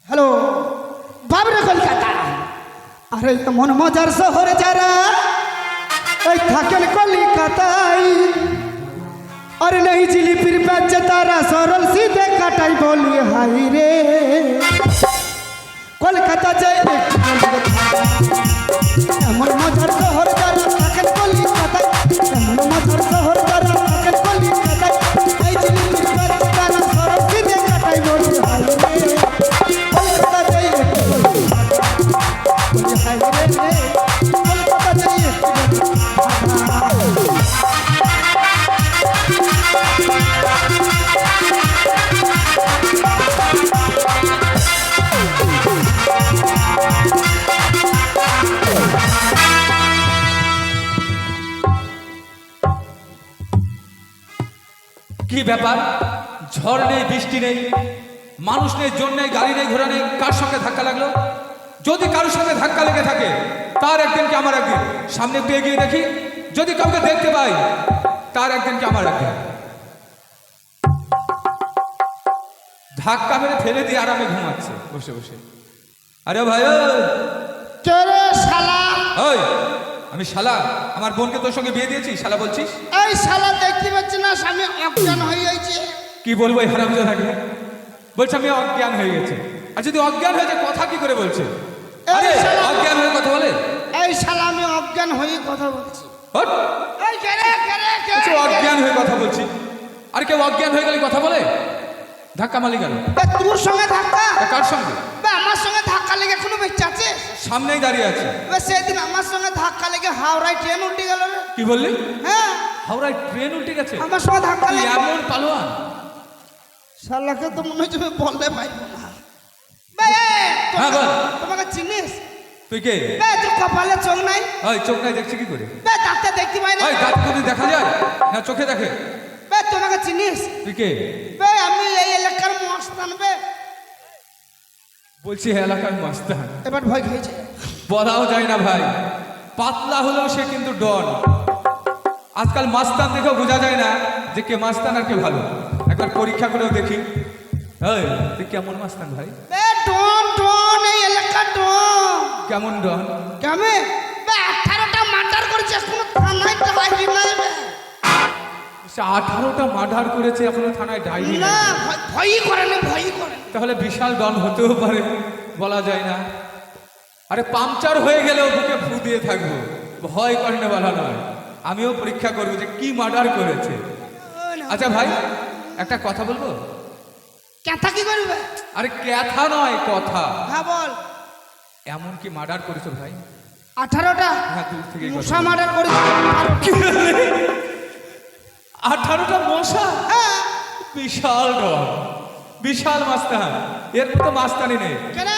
Hello বাবরে কলকাতা। আরে এমন মজার শহরে যারা এই থাকেন কলিকাতায়, और नहीं जिलिपिर बच्चे तारा सरल सीधे काटाई बोली हाई रे कोलकाता जाए एमन मजार शहर जारा थाकेन कलिकाताय, एमन मजार शहर जारा थाकेन कलिकाताय, এই জিলিপির बच्चे तारा सरल सीधे काटाई बोली हाई रे कोलकाता जाए बोली हाई रे कोलकाता जाए। কি ব্যাপার? ঝড় নেই, বৃষ্টি নেই, মানুষ নেই, জন নেই, গাড়ি নেই, ঘোড়া নেই, কার সঙ্গে ধাক্কা লাগলো? যদি কারোর সঙ্গে ধাক্কা লেগে থাকে তার একদিন কি আমার একদিন। সামনে একটু এগিয়ে দেখি, যদি কাউকে দেখতে পাই তার একদিন কি আমার একদিন। ধাক্কা মেরে ফেলে দিয়ে আরামে ঘুমাচ্ছে বসে বসে। আরে ভাই কেরে শালা, ওই আমি শালা? আমার বোনকে তোর সঙ্গে বিয়ে দিয়েছি শালা বলছিস? এই শালা দেখতে পাচ্ছি না স্বামী অজ্ঞান হয়ে যাচ্ছে। কি বলবো এই হারামজাদাকে? বলছে আমি অজ্ঞান হয়ে গেছে। আর যদি অজ্ঞান হয়ে যায় কথা কি করে বলছে? আরে অজ্ঞান হয়ে কথা বলে? এই শালা আমি অজ্ঞান হয়ে কথা বলছি। হট! এই কেরে কেরে কিছু অজ্ঞান হয়ে কথা বলছি। আর কেউ অজ্ঞান হয়ে গেলে কথা বলে? ধাক্কা মালি গেল। তোর সঙ্গে ধাক্কা? কার সঙ্গে? আমার সঙ্গে ধাক্কা লেগে এখনো বেঁচে আছে? সামনেই দাঁড়িয়ে আছে। সেদিন আমার সঙ্গে ধাক্কা লেগে হাওড়ায় ট্রেন উল্টে গেল রে। কি বললি? হ্যাঁ হাওড়ায় ট্রেন উল্টে গেছে? আমার সঙ্গে ধাক্কা তুই লেগে এমন পালোয়ান? শালাকে তো মনে হচ্ছে বলতে পারবো না। হ্যাঁ বল। তোমাকে চিনিস? তুই কে? তোর কপালে চোখ নাই? ওই চোখ নাই দেখছি কি করে? দাঁতে দেখতে পাই না। ওই দাঁত যদি দেখা যায় না চোখে দেখে? তোমাকে চিনিস? তুই কে? আমি এই এলাকার মস্তান বে। বলছি এলাকার মাস্তান। এবার ভয় খেয়েছে। বলাও যায় না ভাই, পাতলা হলেও সে কিন্তু ডন। আজকাল মাস্তান দেখেও বোঝা যায় না যে কে মাস্তান আর কে ভালো। একবার পরীক্ষা করেও দেখি। এই তুই কেমন মাস্তান ভাই? ডন ডন, এই এলাকার ডন। কেমন ডন? কেমন? 18টা মার্ডার করেছে, এখনো থানায় ডায়েরি নাই। 18টা মার্ডার করেছে, এখনো থানায় ডায়েরি না। নাই। ভয়ই করে না, ভয়ই করে। তাহলে বিশাল ডন হতেও পারে, বলা যায় না। আরে পাংচার হয়ে গেলেও বুকে ফু দিয়ে থাকবো, ভয় করে না বলা নয়। আমিও পরীক্ষা করবো যে কি মার্ডার করেছে। আচ্ছা ভাই একটা কথা বলবো? কথা কি করবে? আরে কথা নয় কথা। হ্যাঁ বল। এমন কি মার্ডার করেছো ভাই? 18টা? হ্যাঁ দূর থেকে মশা মার্ডার করেছে। 18টা মশা? হ্যাঁ। বিশাল ডন, বিশাল মাস্তান। এর তো মাস্তানি নেই। কেন?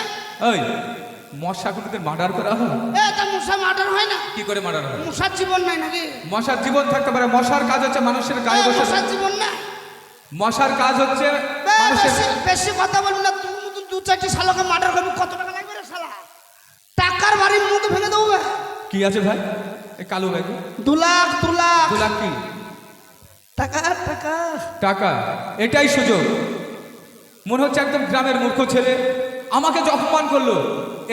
ওই মশাগুলোদের মার্ডার করা হয়? তা মশা মার্ডার হয় না? কি করে মার্ডার হয়? মশার জীবন নাই নাকি? মশার জীবন থাকতে পারে। মশার কাজ হচ্ছে মানুষের গায়ে বসে। মশার জীবন না। মশার কাজ হচ্ছে মানুষের। বেশি কথা বলবি না। তুই মতন 2-4টি শালাকে মার্ডার করবি, কত টাকা লাগবে রে শালা? টাকার বাড়ি মুখ ভেঙে দেবো। কি আছে ভাই এই কালো ব্যাগ? 2 লাখ 2 লাখ 2 লাখ কি টাকা? টাকা টাকা? এটাই সুযোগ। মনে হচ্ছে একদম গ্রামের মূর্খ ছেলে আমাকে যে অপমান করলো,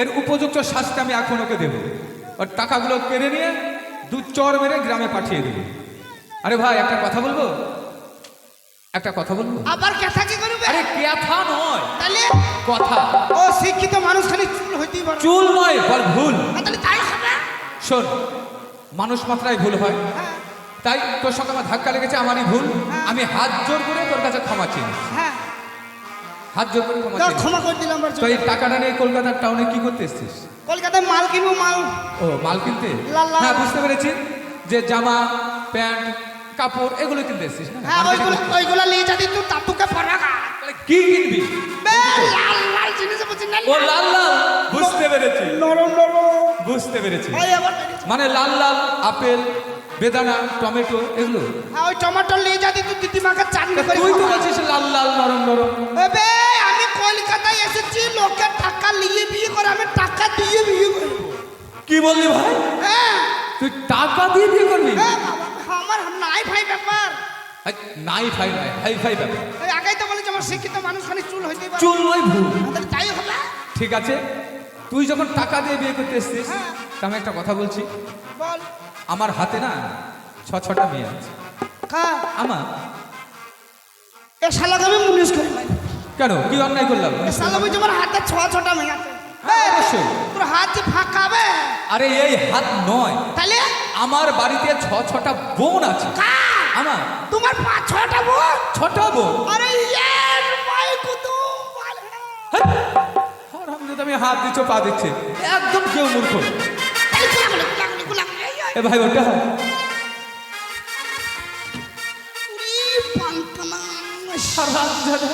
এর উপযুক্ত শাস্তি আমি এখন ওকে দেবো। আর টাকাগুলো কেড়ে নিয়ে 2 চর মেরে গ্রামে পাঠিয়ে দেবো। আরে ভাই একটা কথা বলবো? একটা কথা বলবো? আবার কথা কি করবে? আরে কথা নয়, তাহলে কথা। ও শিক্ষিত মানুষ খালি চুল হইতেই পারে। চুল নয়, বল ভুল। তাহলে তাই হবে। শোন, মানুষ মাত্রায় ভুল হয়। হ্যাঁ তাই তোর সঙ্গে আমার ধাক্কা লেগেছে, আমারই ভুল। আমি হাত জোর করে তোর কাছে ক্ষমা চেয়ে হ্যাঁ, হাত জোর করে ক্ষমা তো চেয়ে। ক্ষমা করে দিলাম। তো এই টাকাটা নিয়ে কলকাতার টাউনে কি করতে এসেছিস? কলকাতায় মাল কিনবো। মাল? ও মাল কিনতে? লাল লাল। হ্যাঁ বুঝতে পেরেছি, যে জামা প্যান্ট কাপড় এগুলো কিনতে এসেছিস না? হ্যাঁ ওইগুলো নিয়ে যাবি তুই তাতুকে পরাগা। কি কিনবি? লাল লাল জিনিস বুঝি না? ও লাল লাল, বুঝতে পেরেছি, নরম নরম। বুঝতে পেরেছি। এই আবার বেরিয়েছে। মানে লাল লাল আপেল, বেদানা, টমেটো এগুলো। হ্যাঁ ওই টমেটো নিয়ে যাবি তুই দিদিমাকে চাটনি করে। তুই তো বলছিস লাল লাল নরম নরম। এবে আমি কলকাতায় এসেছি, লোকের টাকা নিয়ে বিয়ে করে, আমি টাকা দিয়ে বিয়ে করবো। কি বললি ভাই? হ্যাঁ তুই টাকা দিয়ে বিয়ে করবি? হ্যাঁ বাবা, আমার নাই ভাই ব্যাপার। এই, নাই ফাই নয়, হাই ফাই ব্যাপার। এই আগেই তো বলেছি আমার শিক্ষিত মানুষ খালি চুল হইতেই পারে। চুল নয় ভুল। আমাদের তাই হবে। ঠিক আছে, তুই যখন টাকা দিয়ে বিয়ে করতে এসছিস, হ্যাঁ। তা আমি একটা কথা বলছি, বল। আমার হাতে না ছটা মেয়ে আছে। খা। আমার এ শালাকে আমি মুনিশ করি ভাই। কেন, কি অন্যায় করলাম? এ শালা বুঝি আমার হাতে ছটা মেয়ে আছে। হ্যাঁ, অবশ্যই। তোর হাত যে ফাঁকা হবে। আরে এই হাত নয়, তাহলে আমার বাড়িতে ছটা বোন আছে। খা। আমার তোমার 5-6টা বোন। ছটা বোন। আরে এর ভাই কত ভালো। হারামজাদা, আমি হাত দিচ্ছ পা দিচ্ছে, একদম কেউ মূর্খ। এই গুলাগুলি। এ ভাই ওটা উরি পাঙ্কনা। হারামজাদা,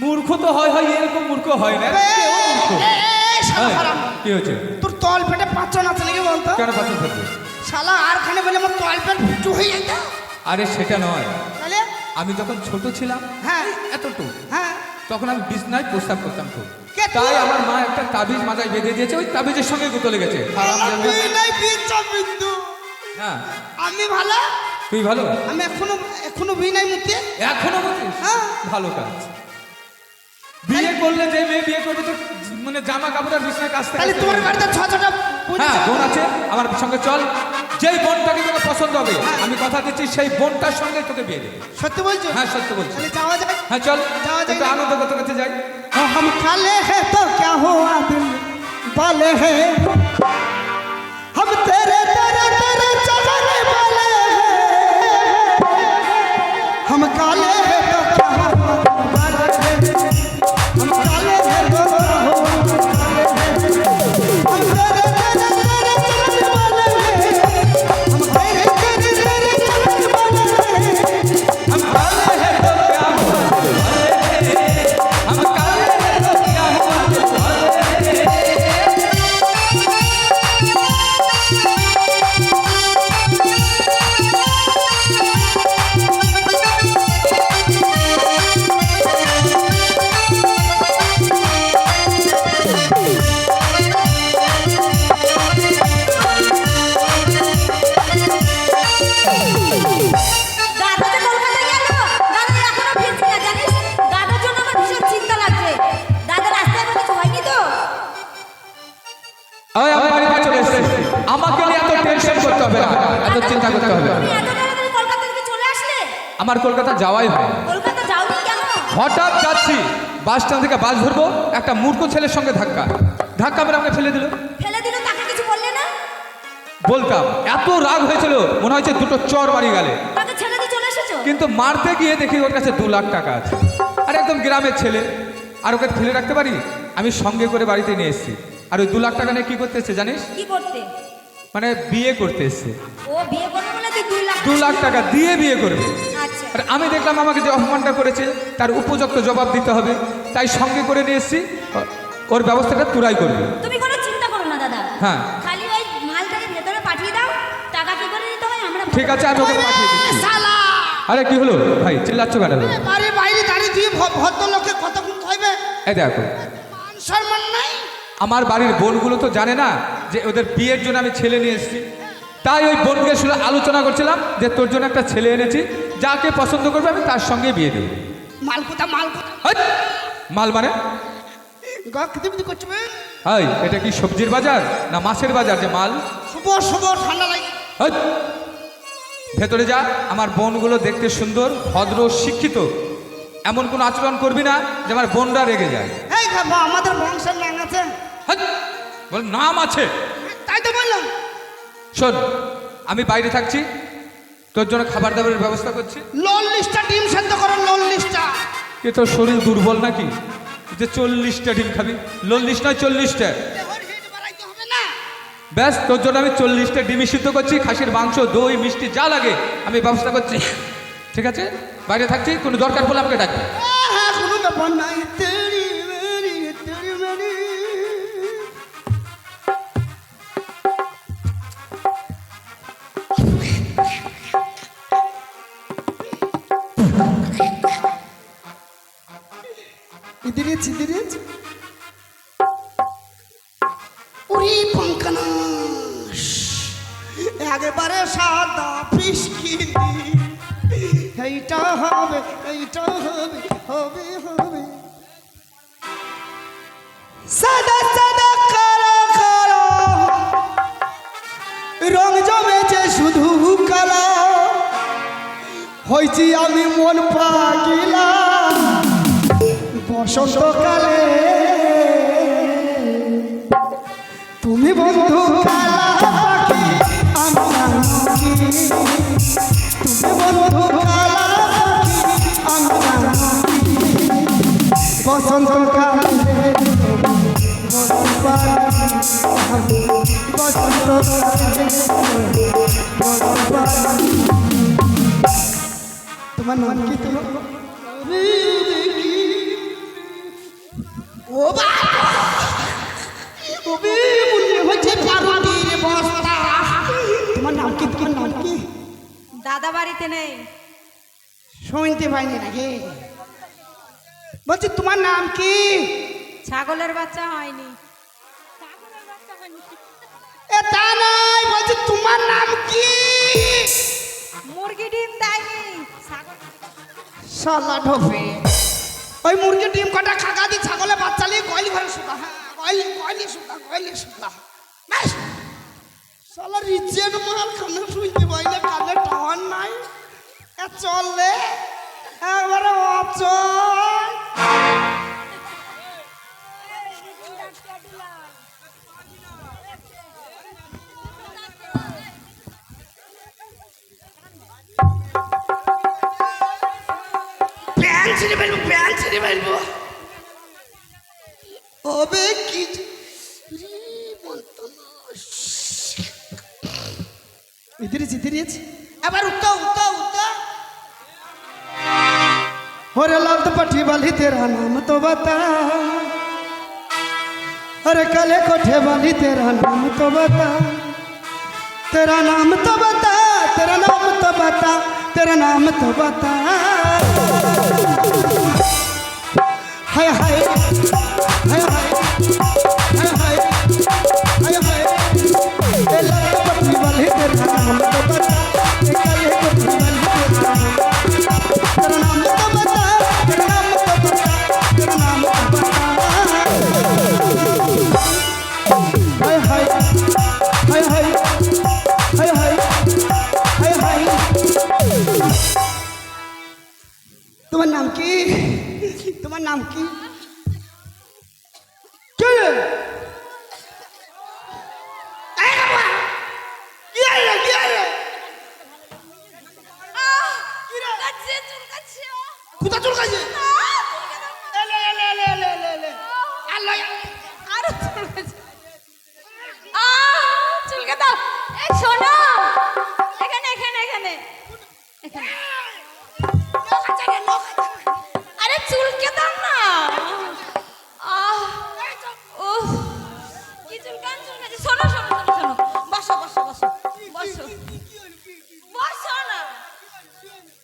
মূর্খ তো হয় এরকম মূর্খ হয় না। কেউ মূর্খ। এই শালা এই, হারাম। কি হয়েছে? তোর তল পেটে পাঁচজন আছে নাকি বলতো? কেন পাচন থাকবে? শালা আর খানে বলে আমার তল পেট ফুটু হয়ে যায়। আরে সেটা নয়, তাহলে আমি যখন ছোট ছিলাম, হ্যাঁ এতটুকু, হ্যাঁ তখন আমি বিছনায় প্রস্তাব করতাম খুব। কে তুই? তাই আমার মা একটা তাবিজ মাথায় বেঁধে দিয়েছে, ওই তাবিজের সঙ্গে গুতো লেগেছে। হারামজাদা। তুই নাই বিচ্ছা বিন্দু। হ্যাঁ, আমি ভালো। তুই ভালো? আমি এখনো বিয়ে নাই মুক্তি। এখনো বলছিস? হ্যাঁ। ভালো কাজ। বিয়ে করলে যে মেয়ে বিয়ে করবে তো মানে জামা কাপড় আর বিছনায় কাচতে তাহলে কাচতে তোমার হবে। বাড়িতে 6-6টা বোন হ্যাঁ, আছে? বোন আছে, আমার সঙ্গে চল। যেই বোনটাকে তোকে পছন্দ হবে, আমি কথা দিচ্ছি সেই বোনটার সঙ্গে তোকে বিয়ে দেবে। সত্যি বলছো? হ্যাঁ, সত্য বলছি। তাহলে যাওয়া যায়। হ্যাঁ চল, যাওয়া যায় একটু না? আনন্দ করতে করতে যাই। हम काले हैं तो क्या हुआ दिल वाले हैं हम तेरे तेरे तेरे चलने वाले हैं हम काले हैं तो क्या हुआ दिल वाले हैं हम काले हैं तो क्या हुआ दिल वाले हैं हम तेरे तेरे तेरे चलने वाले हैं हम तेरे तेरे तेरे चलने वाले हैं हम काले हैं तो क्या हुआ दिल वाले हैं, हम काले हैं तो क्या हुआ दिल वाले हैं। দাদা যে কলকাতায় গেল, দাদা এখনো ফিরছে না জানিস? দাদার জন্য আমার ভীষণ চিন্তা লাগছে। দাদা রাস্তায় কোনো কিছু হয়নি তো? ওই আমার বাড়িতে চলে এসেছে, আমাকে নিয়ে এত টেনশন করতে হবে না, এত চিন্তা করতে হবে না। তুমি এত তাড়াতাড়ি কলকাতা থেকে চলে আসলে? আমার কলকাতা যাওয়াই হয়। কলকাতা যাওনি কেন? হঠাৎ যাচ্ছি, বাস স্ট্যান্ড থেকে বাস ধরবো, একটা মূর্খ ছেলের সঙ্গে ধাক্কা মেরে আমাকে ফেলে দিল। ফেলে দিল, তাকে কিছু বললে না? বলতাম, এত রাগ হয়েছিল মনে হচ্ছে দুটো চর মারি গেলে। তাকে ছেড়ে দিয়ে চলে এসেছো? কিন্তু মারতে গিয়ে দেখি ওর কাছে 2 লাখ টাকা আছে। আর একদম গ্রামের ছেলে, আর ওকে ফেলে রাখতে পারি? আমি সঙ্গে করে বাড়িতে নিয়ে এসেছি। আর ওই 2 লাখ টাকা নিয়ে কি করতে এসছে জানিস? কি করতে? মানে বিয়ে করতে এসছে। ও বিয়ে করবে বলে তুই 2 লাখ? 2 লাখ টাকা দিয়ে বিয়ে করবে। আচ্ছা। আর আমি দেখলাম আমাকে যে অপমানটা করেছে তার উপযুক্ত জবাব দিতে হবে, তাই সঙ্গে করে নিয়ে এসেছি। ওর ব্যবস্থাটা তুরাই করবে। তুমি কোনো চিন্তা করো না দাদা। হ্যাঁ। খালি ওই মালটাকে ভেতরে পাঠিয়ে দাও, টাকা কি করে নিতে হয় আমরা ঠিক আছে, আমি ওকে পাঠিয়ে দিচ্ছি। শালা আরে কি হলো ভাই, চিল্লাচ্ছ কেন? বাড়ির বাইরে দাঁড়িয়ে তুই ভদ্রলোককে কত গুনতে হইবে? এই দেখো, মান সম্মান নাই। আমার বাড়ির বোনগুলো তো জানে না যে ওদের বিয়ের জন্য আমি ছেলে নিয়ে এসেছি। তাই ওই বোনকে শুনে আলোচনা করছিলাম যে তোর জন্য একটা ছেলে এনেছি, যাকে পছন্দ করবে আমি তার সঙ্গে বিয়ে দেবো। মালকোতা মালকোতা হাই! মাল মানে? গিদি করছে বে। হাই, এটা কি সবজির বাজার না মাছের বাজার যে মাল? শুভ শুভ ঠান্ডা লাগে। হাই! ভেতরে যা, আমার বোনগুলো দেখতে সুন্দর, ভদ্র, শিক্ষিত। এমন কোনো আচরণ করবি না যে আমার বোনরা রেগে যায়। এই খাবো আমাদের বংশের নাম আছে। হাই! বল নাম আছে। তাই তো বললাম। শোন, আমি বাইরে থাকছি, তোর জন্য খাবার দাবারের ব্যবস্থা করছি। লোন লিস্টটা ডিম সেদ্ধ করো, লোন লিস্টটা। এ তোর শরীর দুর্বল নাকি যে 40টা ডিম খাবি? 40 নয় 40টা। দেহর হিট বাড়াইতে হবে না। ব্যাস, তোর জন্য আমি 40টা ডিমই সিদ্ধ করছি, খাসির মাংস, দই, মিষ্টি যা লাগে আমি ব্যবস্থা করছি। ঠিক আছে, বাইরে থাকছি, কোনো দরকার পড়লে আমাকে ডাকবি। হ্যাঁ, কোনো ব্যাপার নাই। তেরি মেরি তেরি মেরি। ইদিরিচ উরি পঙ্কনাশ একেবারে সাদা পিসকিনি এইটা হবে, এইটা হবে, হবে হবে। সাদা সাদা কালো কালো রং জমেছে শুধু কালো, হয়েছি আমি মন পাগিলা বসন্তকালে। তুমি বন্ধু কালা পাখি আমি রাঙামাটি, তুমি বন্ধু কালা পাখি আমি রাঙামাটি। বসন্তকালে তোমার নাম কি? তোমার ও বাবা, ওবে মনে হচ্ছে পারুটির বস্তা। তোমার নাম কি? তোমার নাম কি? দাদা বাড়িতে নেই। শুনতে পাইনি নাকি? বলছি তোমার নাম কি? ছাগলের বাচ্চা হয়নি। এ তা নাই, বলছি তোমার নাম কি? মুরগি ডিম দেয়নি। ছাগল শালা ঢোপে ওই মুরগি ডিম কটা খাকা দি ছাগলে বাচ্চা নিয়ে গয়লি ঘরে শুকা। হ্যাঁ গয়লি শুকা, গয়লি শুকা। ব্যাস শালা রিজেক্ট মাল, কানে শুনতে পাই না, কানে টাওয়ার নাই। এ চললে একবারে অচল। প্যান্ট ছিঁড়ে ফেলবো, প্যান্ট ছিঁড়ে ফেলবো। ওবে কি এবার উঠো উঠো উঠো। अरे लफ्ज़ पठी वाली तेरा नाम तो बता, अरे काले कोठे वाली तेरा नाम तो बता, तेरा नाम तो बता, तेरा नाम तो बता, तेरा नाम तो बता। हाय हाय हाय हाय हाय हाय हाय हाय, ए लफ्ज़ पठी वाली तेरा नाम तो बता, ए काले कोठे वाली तेरा नाम तो बता, तेरा नाम तो बता, तेरा नाम तो बता, तेरा नाम तो बता। हाय हाय हाय हाय हाय हाय हाय हाय। তোমার নাম কি? তোমার নাম কি? কে রে? এই বাবা কি রে কি রে? কাছে চুলকাচ্ছে। কোথা চুলকাইছে? এলে এলে এলে এলে এলে এলে আল্লাহ আরো চুলকাচ্ছে। চুলকে দাও। এই শোনো, এখানে এখানে এখানে এখানে। আরে চুলকে দাও না। উফ, কি চুলকান চুলকাচ্ছে। শোনো শোনো শোনো শোনো, বসো বসো বসো বসো বসো না।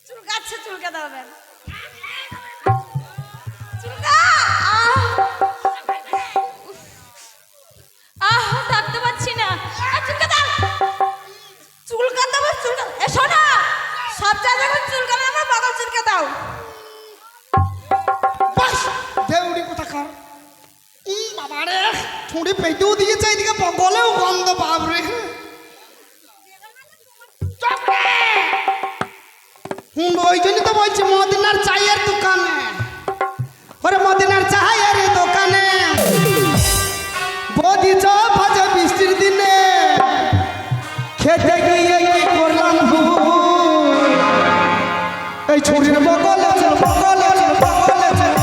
চুলকাচ্ছে, চুলকে দাও না। চুলকা। থাকতে পারছি না। চুলকা দাও, চুলকা দাও, চুলকা। এ শোনো, সব জায়গায় চুলকালে আমার বাবা চুলকে দাও। বাস দেউড়ি কোথা কার? বাবা রে ঠুঁড়ি পেটেও দিয়েছে, এদিকে গলেও গন্ধ। বাবরে ওই জন্যই তো বলছি মদিনার চায়ের দোকানে, ওরে মদিনার চায়ের দোকানে বদি চপ ভাজা বৃষ্টির দিনে খেতে গিয়ে কি করলাম ভুল। এই ছুরির বগলে চল বগলে চল বগলে চল,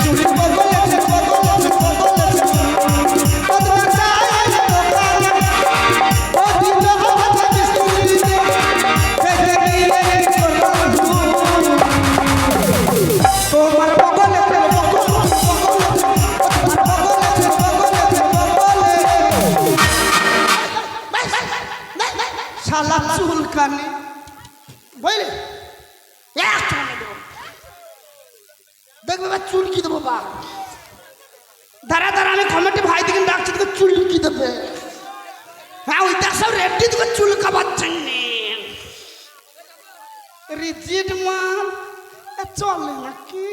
ছুরির বগলে চল বগলে চল বগলে চল। মদিনার চায়ের দোকানে বদি চপ ভাজা বৃষ্টির দিনে খেতে গিয়ে কি করলাম ভুল। তোমার বগলে চল বগলে চল বগলে চল, তোমার বগলে চল বগলে চল বগলে। শালা চুলকানি বুঝলি? দেখবে বা চুলকি দেবো। বা দাঁড়া দাঁড়া, আমি কমিটি ভাই দিকে ডাকছি, তোকে চুলকি দেবে। হ্যাঁ ওই দেখ সব রেডি তোকে চুলকাবার জন্যে। রিজিড মাল চলে নাকি?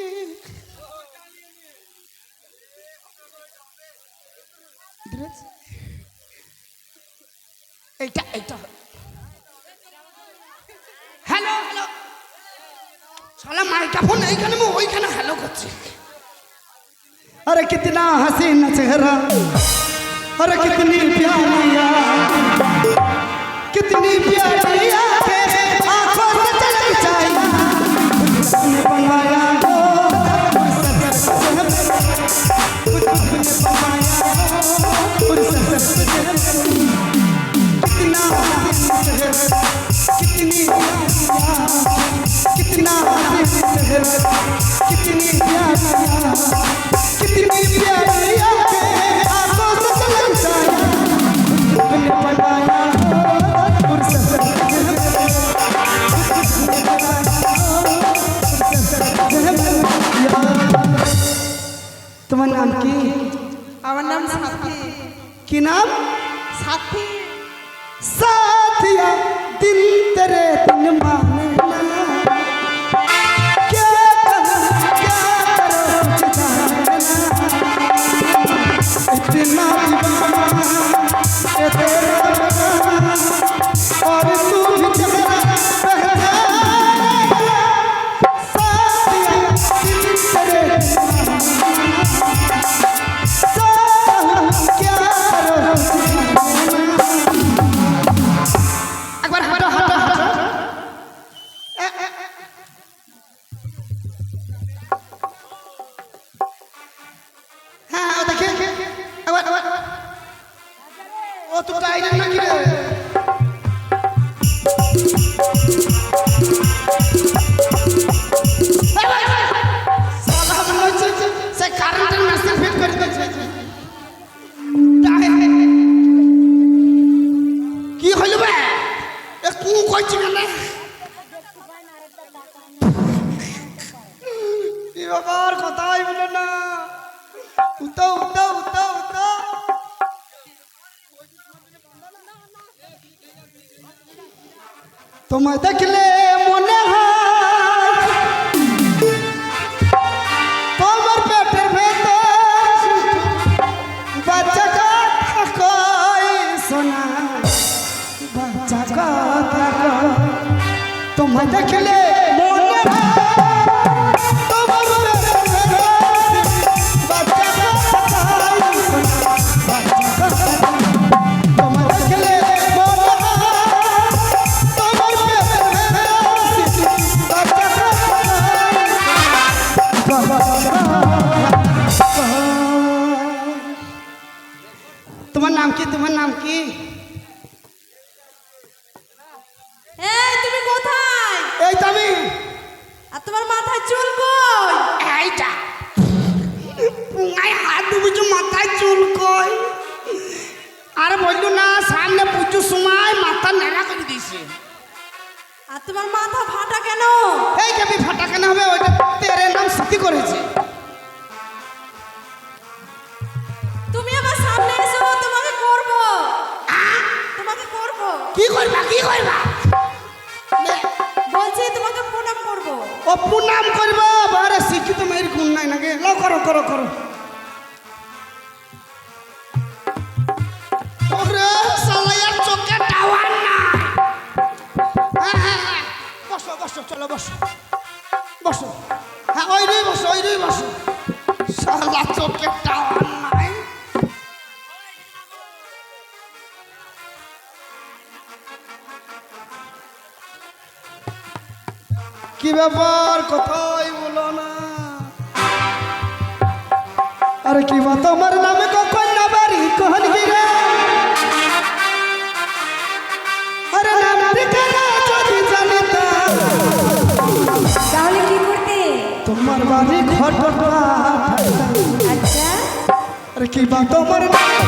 এইটা এইটা হ্যালো হ্যালো সালা মাইক্রোফোন এইখানে আমি ওইখানে হ্যালো করছি। अरे कितना हसीन चेहरा, अरे कितनी प्यारिया, कितनी प्यारिया आंखों से चलक जाए ने बनाया हो कितना कितनी कितना कितनी प्यारिया कितनी प्यारी आंखें आंखों से चलक जाए तुमने बनाया তোমার নাম কি? আমার নাম সাথী। কি নাম? সাথী। साथिया दिल तेरे दिन माने ना क्या करूं क्या करूं कुछ जाने ना इतना दीवाना है तेरा और तू भी चेहरा पहचाना साथिया दिल तेरे दिन माने ना क्या करूं একবার হাঁটো হাঁটো হাঁটো হ্যাঁ ও দেখে একবার একবার ও তো টাইগার নাকি রে সালা মনে হচ্ছে সে কারেন্টের মেশিন ফিট করে দিয়েছে। কি হইল বে কু কইছি কেন কি ব্যাপার কথাই বলে না উতা উতা উতা উতা তোমায় দেখলে মনে হয় তোমার পেটের ভেতর বাচ্চা কথা কই শোনা বাচ্চা কথা তোমায় দেখলে মনে হয় তোমার পেটের ভেতর বাচ্চা কথা কই শোনা বাচ্চা কথা তোমায় দেখলে মনে হয় তোমার পেটের ভেতর বাচ্চা কথা তোমার নাম কি? তোমার নাম কি? এই তুমি কোথায়? এই তো আমি। আর তোমার মাথায় চুল কই? এইটা পুঙ্গায় হাত দিবি মাথায় চুল কই? আর বললো না সামনে পুজোর সময় মাথা নেড়া করে দিয়েছে। আর তোমার মাথা ফাটা কেন? এই কেবি ফাটা কেন হবে? ওইটা তেরে নাম স্মৃতি করেছে। তুমি আমার সামনে এসো, তোমাকে করব। তোমাকে করব। কি করবা কি করবা? বলছি তোমাকে প্রণাম করব। ও প্রণাম করবা? বারে শিক্ষিত মেয়ের গুণ নাই নাকি? লো করো করো করো। ওরে সালায়ার চোখে টাওয়ার না। হ্যাঁ হ্যাঁ হ্যাঁ বসো বসো চলো বসো বসো। হ্যাঁ ওই রই বসো ওই রই বসো। সালা চোখে টাওয়ার নাই। কি ব্যাপার কথাই বলো না? আরে কি বা তোমার নামে কখন না বাড়ি কহন গিরে? আরে নাম ঠিকানা যদি জানিতা তাহলে কি করতে? তোমার বাড়ি ঘর আচ্ছা আরে কি বা তোমার নাম